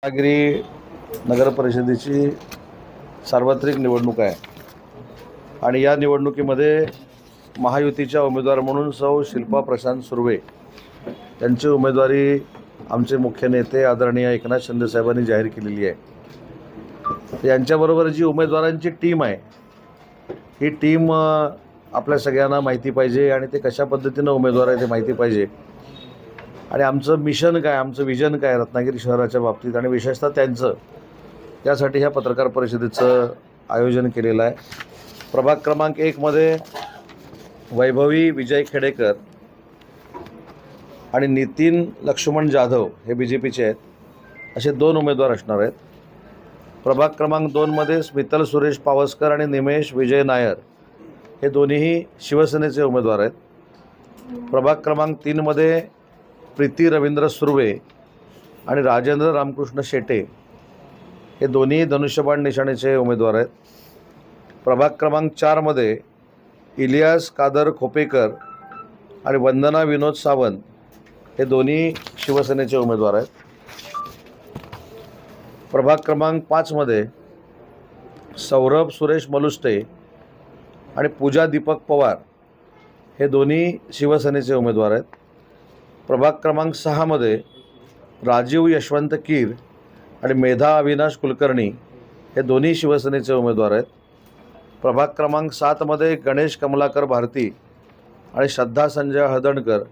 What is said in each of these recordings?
रत्नागिरी नगर परिषदेची सार्वत्रिक निवडणूक आहे आणि या निवडणुकीमध्ये महायुतीच्या उमेदवार म्हणून सौ शिल्पा प्रशांत सुर्वे यांची उमेदवारी आमचे मुख्य नेते आदरणीय एकनाथ शिंदे साहेबांनी जाहीर केलेली आहे। यांच्याबरोबर जी उमेदवारांची टीम आहे ही टीम आपल्या सगळ्यांना माहिती पाहिजे आणि ते कशा पद्धतीनं उमेदवार आहे ते माहिती पाहिजे आणि आमचं मिशन काय, आमचं विजन काय रत्नागिरी शहराच्या बाबतीत आणि विशेषतः त्यांचं, त्यासाठी ह्या पत्रकार परिषदेचं आयोजन केलेलं आहे। प्रभाग क्रमांक 1 मध्ये वैभवी विजय खेडेकर आणि नितीन लक्ष्मण जाधव हे BJPचे आहेत, असे 2 उमेदवार असणार आहेत। प्रभाग क्रमांक 2 मध्ये स्मितल सुरेश पावसकर आणि निमेश विजय नायर हे दोन्हीही शिवसेनेचे उमेदवार आहेत। प्रभाग क्रमांक 3 मध्ये प्रीती रवींद्र सुर्वे आणि राजेंद्र रामकृष्ण शेटे हे दोन्ही धनुष्यबाण निशाणीचे उमेदवार आहेत। प्रभाग क्रमांक 4 मध्ये इलियास कादर खोपेकर आणि वंदना विनोद सावंत हे दोन्ही शिवसेनेचे उमेदवार आहेत। प्रभाग क्रमांक 5 मध्ये सौरभ सुरेश मलुष्टे आणि पूजा दीपक पवार हे दोन्ही शिवसेनेचे उमेदवार आहेत। प्रभाग क्रमांक 6 मध्ये राजीव यशवंत कीर आणि मेधा अविनाश कुलकर्णी हे दोन्ही शिवसेनेचे उमेदवार आहेत। प्रभाग क्रमांक 7 मध्ये गणेश कमलाकर भारती आणि श्रद्धा संजय हळदणकर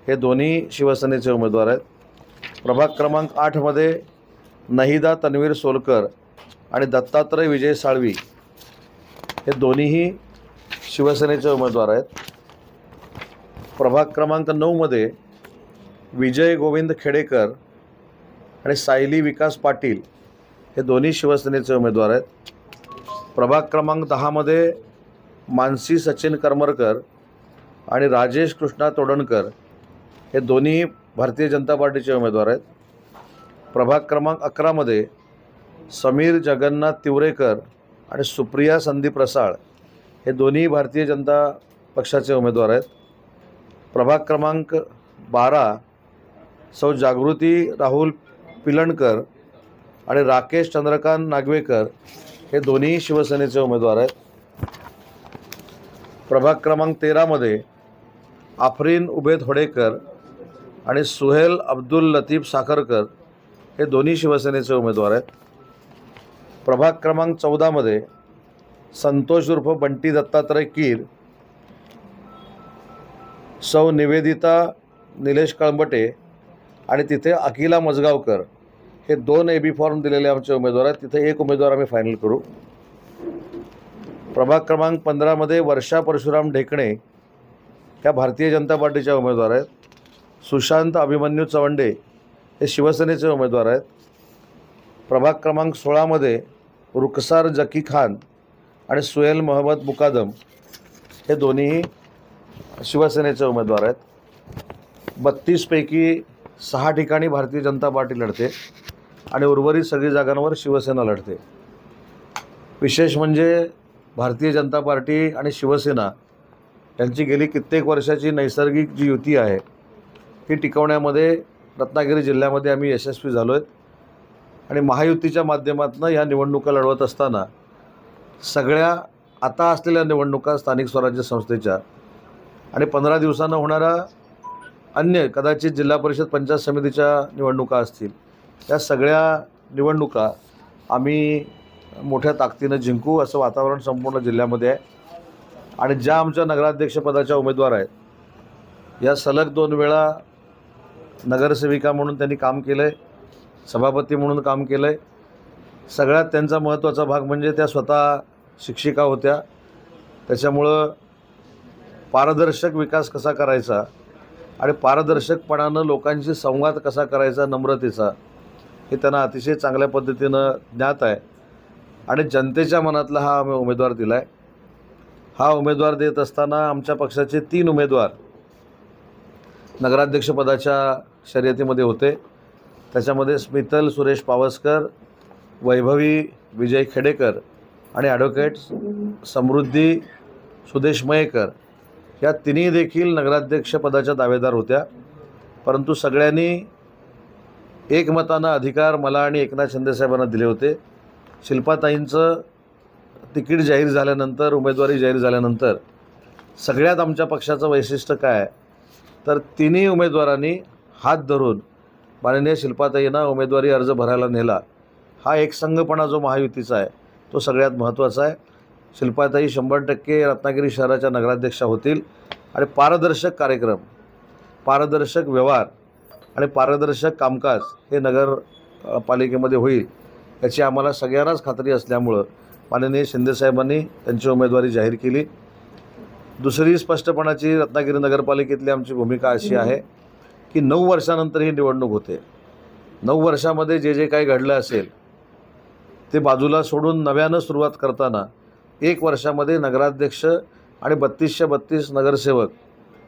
हे दोन्ही शिवसेनेचे उमेदवार आहेत। प्रभाग क्रमांक 8 मध्ये नहिदा तन्वीर सोलकर आणि दत्तात्रय विजय साळवी हे दोन्हीही शिवसेनेचे उमेदवार आहेत। प्रभाग क्रमांक 9 मध्ये विजय गोविंद खेडेकर आणि सायली विकास पाटील हे दोन्ही शिवसेनेचे उमेदवार आहेत। प्रभाग क्रमांक 10 मध्ये मानसी सचिन करमरकर आणि राजेश कृष्णा तोडणकर हे दोन्ही भारतीय जनता पार्टीचे उमेदवार आहेत। प्रभाग क्रमांक 11 मध्ये समीर जगन्नाथ तिवरेकर आणि सुप्रिया संदीप रसाळ हे दोन्ही भारतीय जनता पक्षाचे उमेदवार आहेत। प्रभाग क्रमांक 12 सौ जागृती राहुल पिलणकर आणि राकेश चंद्रकांत नागवेकर हे दोन्ही शिवसेनेचे उमेदवार आहेत। प्रभाग क्रमांक 13 मध्ये आफरीन उबेद होडेकर आणि सुहेल अब्दुल लतीफ साखरकर हे दोन्ही शिवसेनेचे उमेदवार आहेत। प्रभाग क्रमांक 14 मध्ये संतोष उर्फ बंटी दत्तात्रय कीर, सौ निवेदिता निलेश कळंबटे आणि तिथे अकिला मजगावकर हे 2 AB फॉर्म दिलेले आमचे उमेदवार आहेत। तिथे एक उमेदवार आम्ही फायनल करू। प्रभाग क्रमांक 15 मध्ये वर्षा परशुराम ढेकणे ह्या भारतीय जनता पार्टीच्या उमेदवार आहेत। सुशांत अभिमन्यू चवंडे हे शिवसेनेचे उमेदवार आहेत। प्रभाग क्रमांक 16 मध्ये रुखसार जकी खान आणि सुहेल मोहम्मद मुकादम हे दोन्हीही शिवसेनेचे उमेदवार आहेत। 32 पैकी 6 ठिकाणी भारतीय जनता पार्टी लढते आणि उर्वरित सगळी जागांवर शिवसेना लढते। विशेष म्हणजे भारतीय जनता पार्टी आणि शिवसेना यांची गेली कित्येक वर्षाची नैसर्गिक जी युती आहे ती टिकवण्यामध्ये रत्नागिरी जिल्ह्यामध्ये आम्ही यशस्वी झालो आहेत आणि महायुतीच्या माध्यमातून ह्या निवडणुका लढवत असताना सगळ्या आता असलेल्या निवडणुका स्थानिक स्वराज्य संस्थेच्या आणि 15 दिवसांना होणाऱ्या अन्य कदाचित जिल्हा परिषद पंचायत समितीच्या निवडणुका असतील, त्या सगळ्या निवडणुका आम्ही मोठ्या ताकदीनं जिंकू असं वातावरण संपूर्ण जिल्ह्यामध्ये आहे। आणि ज्या आमच्या नगराध्यक्षपदाच्या उमेदवार आहेत या सलग 2 वेळा नगरसेविका म्हणून त्यांनी काम केलं आहे, सभापती म्हणून काम केलं आहे। सगळ्यात त्यांचा महत्त्वाचा भाग म्हणजे त्या स्वतः शिक्षिका होत्या, त्याच्यामुळं पारदर्शक विकास कसा करायचा आणि पारदर्शकपणानं लोकांशी संवाद कसा करायचा नम्रतेचा हे त्यांना अतिशय चांगल्या पद्धतीनं ज्ञात आहे आणि जनतेच्या मनातला हा आम्ही उमेदवार दिला आहे। हा उमेदवार देत असताना आमच्या पक्षाचे 3 उमेदवार नगराध्यक्षपदाच्या शर्यतीमध्ये होते। त्याच्यामध्ये स्मितल सुरेश पावसकर, वैभवी विजय खेडेकर आणि ॲडव्होकेट समृद्धी सुदेश मयेकर या तिन्ही देखील नगराध्यक्षपदाच्या दावेदार होत्या, परंतु सगळ्यांनी एकमतानं अधिकार मला आणि एकनाथ शिंदेसाहेबांना दिले होते. शिल्पाताईंचं तिकीट जाहीर झाल्यानंतर, उमेदवारी जाहीर झाल्यानंतर सगळ्यात आमच्या पक्षाचं वैशिष्ट्य काय आहे, तर तिन्ही उमेदवारांनी हात धरून माननीय शिल्पाताईंना उमेदवारी अर्ज भरायला नेला. हा एकसंघपणा जो महायुतीचा आहे तो सगळ्यात महत्त्वाचा आहे. शिल्पाताई 100% रत्नागिरी शहराच्या नगराध्यक्षा होतील आणि पारदर्शक कार्यक्रम, पारदर्शक व्यवहार आणि पारदर्शक कामकाज हे नगरपालिकेमध्ये होईल याची आम्हाला सगळ्यांनाच खात्री असल्यामुळं माननीय शिंदेसाहेबांनी त्यांची उमेदवारी जाहीर केली. दुसरी स्पष्टपणाची रत्नागिरी नगरपालिकेतली आमची भूमिका अशी आहे की 9 वर्षानंतर ही निवडणूक होते. 9 वर्षामध्ये जे जे काही घडलं असेल ते बाजूला सोडून नव्यानं सुरुवात करताना 1 वर्षामध्ये नगराध्यक्ष आणि 3232 नगरसेवक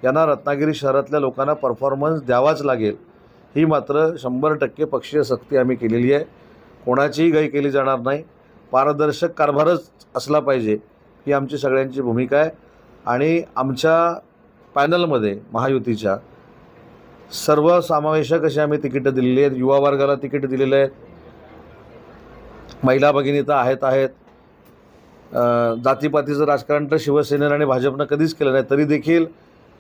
यांना रत्नागिरी शहरातल्या लोकांना परफॉर्मन्स द्यावाच लागेल. ही मात्र 100% पक्षीय सक्ती आम्ही केलेली आहे. कोणाचीही गय केली जाणार नाही. पारदर्शक कारभारच असला पाहिजे ही आमची सगळ्यांची भूमिका आहे. आणि आमच्या पॅनलमध्ये महायुतीच्या सर्वसमावेशक अशी आम्ही तिकीटं दिलेली आहेत. युवा वर्गाला तिकीट दिलेले आहेत. महिला भगिनी तर आहेत. जातीपातीचं राजकारण तर शिवसेनेनं आणि भाजपनं कधीच केलं नाही, तरी देखील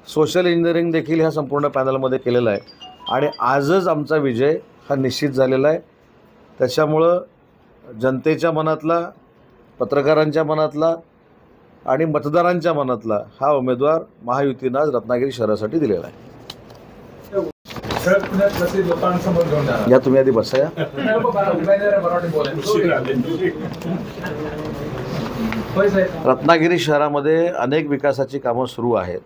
सोशल इंजिनिअरिंग देखील ह्या संपूर्ण पॅनलमध्ये केलेलं आहे. आणि आजच आमचा विजय हा निश्चित झालेला आहे. त्याच्यामुळं जनतेच्या मनातला, पत्रकारांच्या मनातला आणि मतदारांच्या मनातला हा उमेदवार महायुतीनं आज रत्नागिरी शहरासाठी दिलेला आहे. या तुम्ही आधी बसा. या रत्नागिरी शहरामध्ये अनेक विकासाची कामं सुरू आहेत.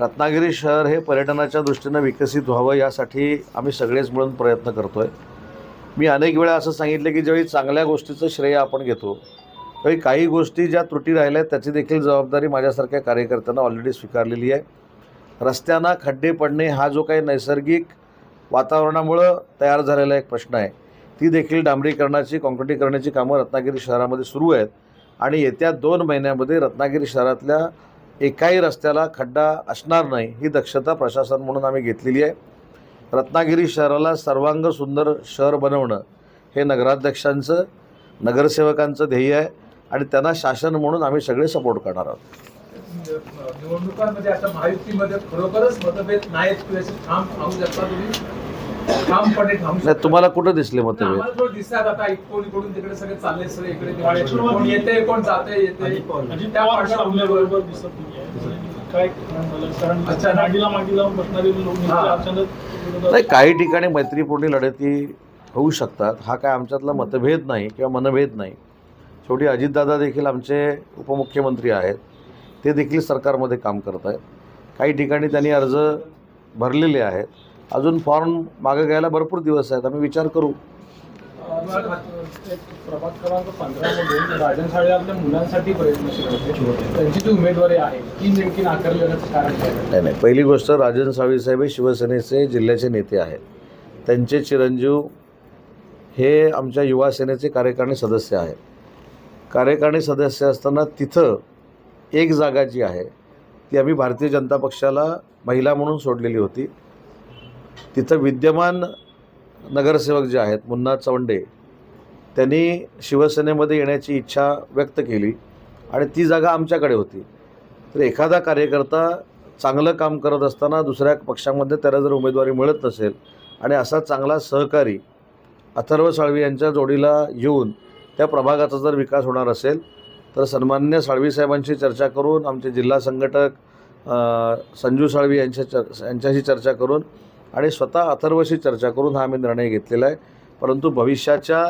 रत्नागिरी शहर हे पर्यटनाच्या दृष्टीनं विकसित व्हावं यासाठी आम्ही सगळेच मिळून प्रयत्न करतो आहे. मी अनेक वेळा असं सांगितलं की ज्यावेळी चांगल्या गोष्टीचं श्रेय आपण घेतो त्यावेळी काही गोष्टी ज्या त्रुटी राहिल्या आहेत त्याची देखील जबाबदारी माझ्यासारख्या कार्यकर्त्यांना ऑलरेडी स्वीकारलेली आहे. रस्त्यांना खड्डे पडणे हा जो काही नैसर्गिक वातावरणामुळं तयार झालेला एक प्रश्न आहे, ती देखील डांबरीकरणाची, काँक्रिटीकरणाची कामं रत्नागिरी शहरामध्ये सुरू आहेत. आणि येत्या 2 महिन्यामध्ये रत्नागिरी शहरातल्या एकाही रस्त्याला खड्डा असणार नाही ही दक्षता प्रशासन म्हणून आम्ही घेतलेली आहे. रत्नागिरी शहराला सर्वांग सुंदर शहर बनवणं हे नगराध्यक्षांचं, नगरसेवकांचं ध्येय आहे आणि त्यांना शासन म्हणून आम्ही सगळे सपोर्ट करणार आहोत. निवडणुकांमध्ये आता महायुतीमध्ये खरोखरच मतभेद नाहीत किंवा ठाम सांगू शकता तुम्ही? ठामपणे नाही, तुम्हाला कुठं दिसले मतभेद? दिसतात आता इकडून तिकडे सगळे चालले, सगळे इकडे तिकडे, कोण येते कोण जाते येते, त्या पार्श्वभूमीवर दिसत काय अच्छा नागीला मागीला बसणारे लोक नाही, काही ठिकाणी मैत्रीपूर्ण लढती होऊ शकतात. हा काय आमच्यातला मतभेद नाही किंवा मनभेद नाही. शेवटी अजितदादा देखील आमचे उपमुख्यमंत्री आहेत, ते देखील सरकारमध्ये काम करत आहेत. काही ठिकाणी त्यांनी अर्ज भरलेले आहेत. अजून फॉर्म मागं घ्यायला भरपूर दिवस आहेत. आम्ही विचार करू. प्रभाग क्रमांक 15 मध्ये राजन साळे आपल्या मुलांसाठी प्रयत्नशील होते, त्यांची जी उमेदवारी आहे ती नेमकी नाकारल्याचं कारण काय? नाही, पहिली गोष्ट राजन साळवी साहेब हे शिवसेनेचे जिल्ह्याचे नेते आहेत. त्यांचे चिरंजीव हे आमच्या युवा सेनेचे कार्यकारिणी सदस्य आहेत. कार्यकारिणी सदस्य असताना तिथं एक जागा जी आहे ती आम्ही भारतीय जनता पक्षाला महिला म्हणून सोडलेली होती. तिथं विद्यमान नगरसेवक जे आहेत मुन्ना चवंडे, त्यांनी शिवसेनेमध्ये येण्याची इच्छा व्यक्त केली आणि ती जागा आमच्याकडे होती. तर एखादा कार्यकर्ता चांगलं काम करत असताना दुसऱ्या पक्षामध्ये त्याला जर उमेदवारी मिळत नसेल आणि असा चांगला सहकारी अथर्व साळवी यांच्या जोडीला येऊन त्या प्रभागाचा जर विकास होणार असेल तर सन्मान्य साळवी साहेबांशी चर्चा करून, आमचे जिल्हा संघटक संजू साळवी यांच्याशी चर्चा करून आणि स्वतः अथर्वशी चर्चा करून हा आम्ही निर्णय घेतलेला आहे. परंतु भविष्याच्या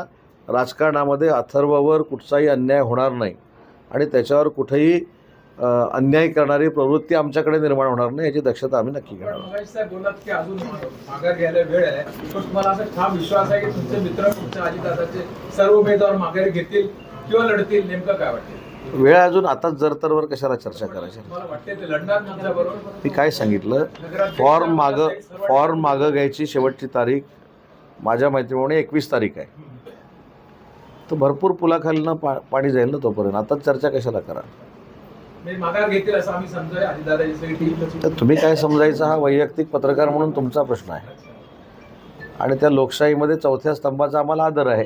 राजकारणामध्ये अथर्ववर कुठचाही अन्याय होणार नाही आणि त्याच्यावर कुठेही अन्याय करणारी प्रवृत्ती आमच्याकडे निर्माण होणार नाही याची दक्षता आम्ही नक्की घेणार. बोलत की अजून माघार घ्यायला वेळ आहे, पण तुम्हाला असा ठाम विश्वास आहे की तुमचे मित्र तुमच्या अजितदादाचे सर्व उमेदवार माघारी घेतील किंवा लढतील? नेमकं काय वाटतं? वेळ अजून आताच जरतरवर कशाला चर्चा करायची? मला वाटते ते लढणार तुमच्याबरोबर. मी काय सांगितलं, फॉर्म मागं घ्यायची शेवटची तारीख माझ्या माहितीप्रमाणे 21 तारीख आहे. तर भरपूर पुलाखालीनं पाणी जाईल ना तोपर्यंत. आताच चर्चा कशाला करा? माघार घेतील असं आम्ही समजाय अजितदादा. तर तुम्ही काय समजायचं हा वैयक्तिक पत्रकार म्हणून तुमचा प्रश्न आहे. आणि त्या लोकशाहीमध्ये चौथ्या स्तंभाचा आम्हाला आदर आहे.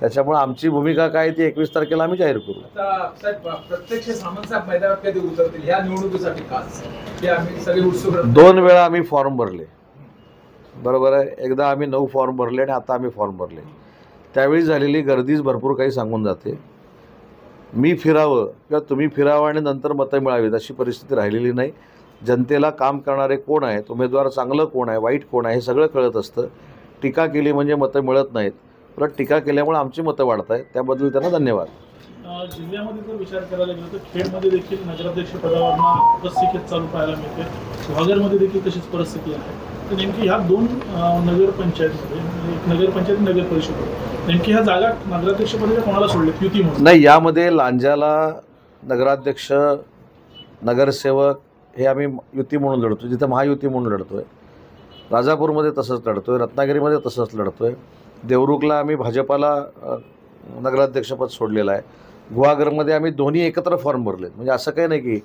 त्याच्यामुळे आमची भूमिका काय ती 21 तारखेला आम्ही जाहीर करू. आता साहेब प्रत्यक्ष सामंत साहेब मैदानात कधी उतरतील ह्या निवडणुकीसाठी खास की आम्ही सगळे उत्सुक राहतो. 2 वेळा आम्ही फॉर्म भरले, बरोबर आहे. एकदा आम्ही 9 फॉर्म भरले आणि आता आम्ही फॉर्म भरले. त्यावेळी झालेली गर्दीच भरपूर काही सांगून जाते. मी फिरावं किंवा तुम्ही फिरावं आणि नंतर मतं मिळावीत अशी परिस्थिती राहिलेली नाही. जनतेला काम करणारे कोण आहेत, उमेदवार चांगलं कोण आहे, वाईट कोण आहे हे सगळं कळत असतं. टीका केली म्हणजे मतं मिळत नाहीत, परत टीका केल्यामुळे आमची मतं वाढत आहेत. त्याबद्दल त्यांना धन्यवाद. जिल्ह्यामध्ये जर विचार करायला गेलो तर खेडमध्ये देखील नगराध्यक्ष पदावरनं रस्सीखेच चालू पाहायला मिळते. गुहागरमध्ये देखील तशीच परिस्थिती आहे. तर नेमकी ह्या 2 नगरपंचायतमध्ये, एक नगरपंचायत नगर परिषद, नेमकी ह्या जागा नगराध्यक्षपदाच्या कोणाला सोडल्यात युती म्हणून? नाही, यामध्ये लांजाला नगराध्यक्ष, नगरसेवक हे आम्ही युती म्हणून लढतो, जिथं महायुती म्हणून लढतो आहे. राजापूरमध्ये तसंच लढतो आहे, रत्नागिरीमध्ये तसंच लढतो आहे. देवरुखला आम्ही भाजपाला नगराध्यक्षपद सोडलेलं आहे. गुहागरमध्ये आम्ही दोन्ही एकत्र फॉर्म भरलेत. म्हणजे असं काही नाही की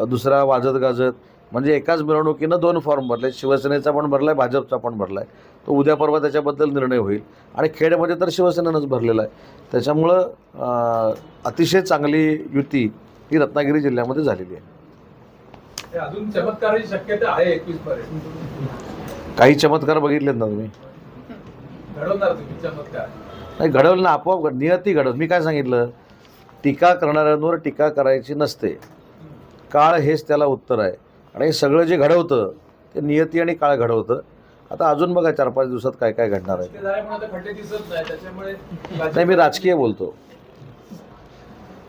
दुसरा वाजत गाजत, म्हणजे एकाच मिरवणुकीनं 2 फॉर्म भरले. शिवसेनेचा पण भरला आहे, भाजपचा पण भरला आहे. तो उद्या परवा त्याच्याबद्दल निर्णय होईल. आणि खेडमध्ये तर शिवसेनेनंच भरलेला आहे. त्याच्यामुळं अतिशय चांगली युती ही रत्नागिरी जिल्ह्यामध्ये झालेली आहे. अजून चमत्काराची शक्यता आहे 21 पर्यंत. काही चमत्कार बघितलेत ना तुम्ही? घडवणार तुम्ही चमत्कार? नाही, घडवलं ना, आपोआप नियती घडवत. मी काय सांगितलं, टीका करणाऱ्यांवर टीका करायची नसते. काळ हेच त्याला उत्तर आहे. आणि हे सगळं जे घडवतं ते नियती आणि काळ घडवतं. आता अजून बघा 4-5 दिवसात काय काय घडणार आहे. नाही, मी राजकीय बोलतो.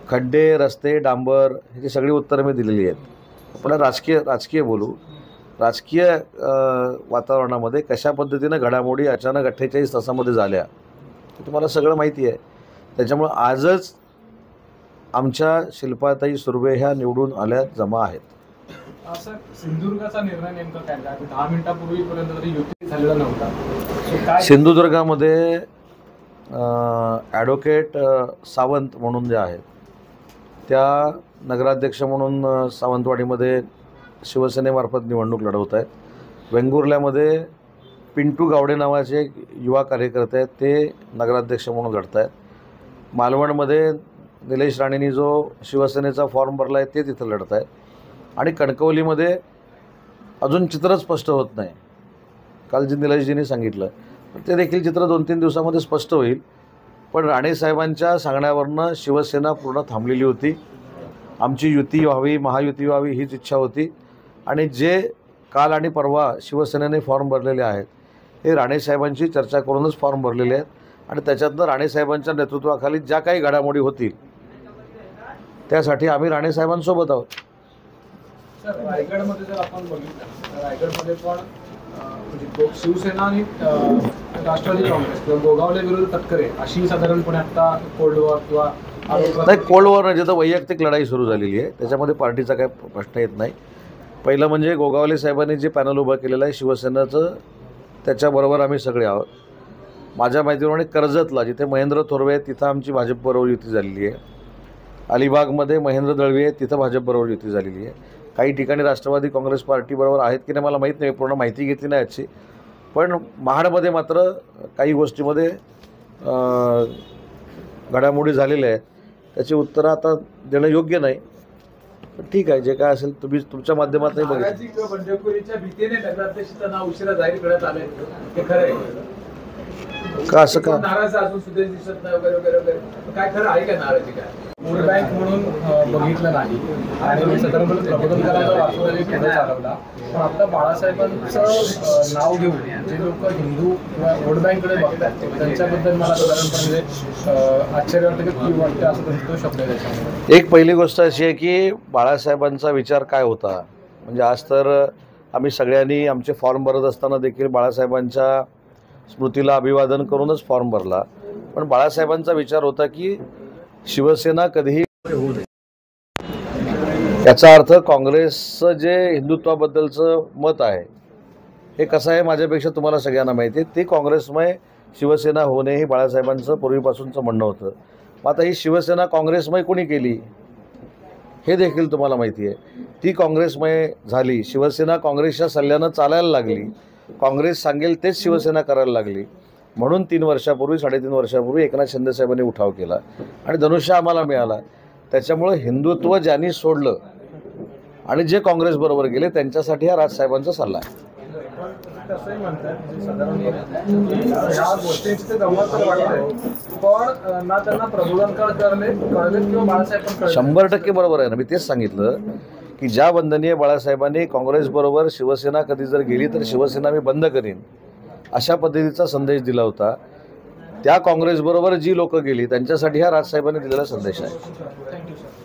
खड्डे, रस्ते, डांबर ह्याची सगळी उत्तरं मी दिलेली आहेत. आपण राजकीय बोलू. राजकीय वातावरणामध्ये कशा पद्धतीनं घडामोडी अचानक 48 तासामध्ये झाल्या हे तुम्हाला सगळं माहिती आहे. त्याच्यामुळं आजच आमच्या शिल्पाताई सुर्वे ह्या निवडून आल्या जमा आहेत. असं सिंधुदुर्गाचा निर्णय नेमका काय? 10 मिनिटापूर्वीपर्यंत तरी युती झालेला नव्हता. सिंधुदुर्गामध्ये ॲडव्होकेट सावंत म्हणून जे आहेत त्या नगराध्यक्ष म्हणून सावंतवाडीमध्ये शिवसेनेमार्फत निवडणूक लढवत आहेत. वेंगुर्ल्यामध्ये पिंटू गावडे नावाचे एक युवा कार्यकर्ते आहेत, ते नगराध्यक्ष म्हणून लढत आहेत. मालवणमध्ये निलेश राणेंनी जो शिवसेनेचा फॉर्म भरला आहे ते तिथं लढत आहेत. आणि कणकवलीमध्ये अजून चित्र स्पष्ट होत नाही. काल जे निलेशजींनी सांगितलं ते देखील चित्र 2-3 दिवसामध्ये स्पष्ट होईल. पण राणेसाहेबांच्या सांगण्यावरनं शिवसेना पूर्ण थांबलेली होती. आमची युती व्हावी, महायुती व्हावी हीच इच्छा होती. आणि जे काल आणि परवा शिवसेनेने फॉर्म भरलेले आहेत हे राणेसाहेबांची चर्चा करूनच फॉर्म भरलेले आहेत. आणि त्याच्यातनं राणेसाहेबांच्या नेतृत्वाखाली ज्या काही घडामोडी होतील त्यासाठी आम्ही राणेसाहेबांसोबत आहोत. सर, रायगडमध्ये जर आपण बघितलं तर रायगडमध्ये पण म्हणजे शिवसेना आणि राष्ट्रवादी काँग्रेस किंवा गोगावले विरुद्ध तटकरे अशी साधारणपणे आता कोल्ड वॉर किंवा नाही, कोल्ड वॉर जिथं वैयक्तिक लढाई सुरू झालेली आहे त्याच्यामध्ये पार्टीचा काही प्रश्न येत नाही. पहिलं म्हणजे गोगावले साहेबांनी जे पॅनल उभं केलेलं आहे शिवसेनेचं, त्याच्याबरोबर आम्ही सगळे आहोत. माझ्या माहितीप्रमाणे कर्जतला जिथे महेंद्र थोरवे आहेत तिथं आमची भाजपबरोबर युती झालेली आहे. अलिबागमध्ये महेंद्र दळवी आहेत तिथं भाजपबरोबर युती झालेली आहे. काही ठिकाणी राष्ट्रवादी काँग्रेस पार्टीबरोबर आहेत की नाही मला माहीत नाही, पूर्ण माहिती घेतली नाही याची. पण महाडमध्ये मात्र काही गोष्टीमध्ये घडामोडी झालेल्या आहेत. त्याची उत्तरं आता देणं योग्य नाही. पण ठीक आहे, जे काय असेल तुम्ही तुमच्या माध्यमातून बघा. बंडखोरीच्या भीतीने नगराध्यक्षाचं नाव उशिरा जाहीर करण्यात आलंय, हे खरं आहे का? असं का? नाराज अजून सुद्धा दिसत नाही वगैरे वगैरे वगैरे, काय खरं आहे का नाराजी? काय वोट बँक म्हणून बघितलं नाही आणि साधारणपणे प्रबोधनकारांचा वाचवण्याने पुढे चालवला. पण आता बाळासाहेबांचं नाव घेऊन जे लोक हिंदू किंवा वोट बँककडे बघतात त्यांच्याबद्दल मला साधारणपणे आश्चर्य वाटतं की वाटतं असं तो शब्द आहे त्याच्यामध्ये. एक पहिली गोष्ट अशी आहे की बाळासाहेबांचा विचार काय होता. म्हणजे आज तर आम्ही सगळ्यांनी आमचे फॉर्म भरत असताना देखील बाळासाहेबांच्या स्मृतीला अभिवादन करूनच फॉर्म भरला. पण बाळासाहेबांचा विचार होता की शिवसेना कधीही होऊ नये. याचा अर्थ काँग्रेसचं जे हिंदुत्वाबद्दलचं मत आहे हे कसं आहे माझ्यापेक्षा तुम्हाला सगळ्यांना माहिती आहे. ते काँग्रेसमय शिवसेना होणे हे बाळासाहेबांचं पूर्वीपासूनचं म्हणणं होतं. मग आता ही शिवसेना काँग्रेसमय कोणी केली हे देखील तुम्हाला माहिती आहे. ती काँग्रेसमय झाली, शिवसेना काँग्रेसच्या सल्ल्यानं चालायला लागली. काँग्रेस सांगेल तेच शिवसेना करायला लागली. म्हणून 3-3.5 वर्षापूर्वी एकनाथ शिंदे साहेबांनी उठाव केला आणि धनुष्य आम्हाला मिळाला. त्याच्यामुळं हिंदुत्व ज्यांनी सोडलं आणि जे काँग्रेसबरोबर गेले त्यांच्यासाठी हा राजसाहेबांचा सल्ला आहे. तसंही म्हणतात साधारण ह्या गोष्टींची ते गंमत तर वाटते, पण ना त्यांना प्रबोधनकार कळलेत किंवा बाळासाहेब पण कळले. 100% बरोबर आहे ना. मी तेच सांगितलं की ज्या वंदनीय बाळासाहेबांनी काँग्रेसबरोबर शिवसेना कधी जर गेली तर शिवसेना मी बंद करीन अशा पद्धतीचा संदेश दिला होता. त्या काँग्रेसबरोबर जी लोकं गेली त्यांच्यासाठी हा राजसाहेबांनी दिलेला संदेश आहे. Thank you sir.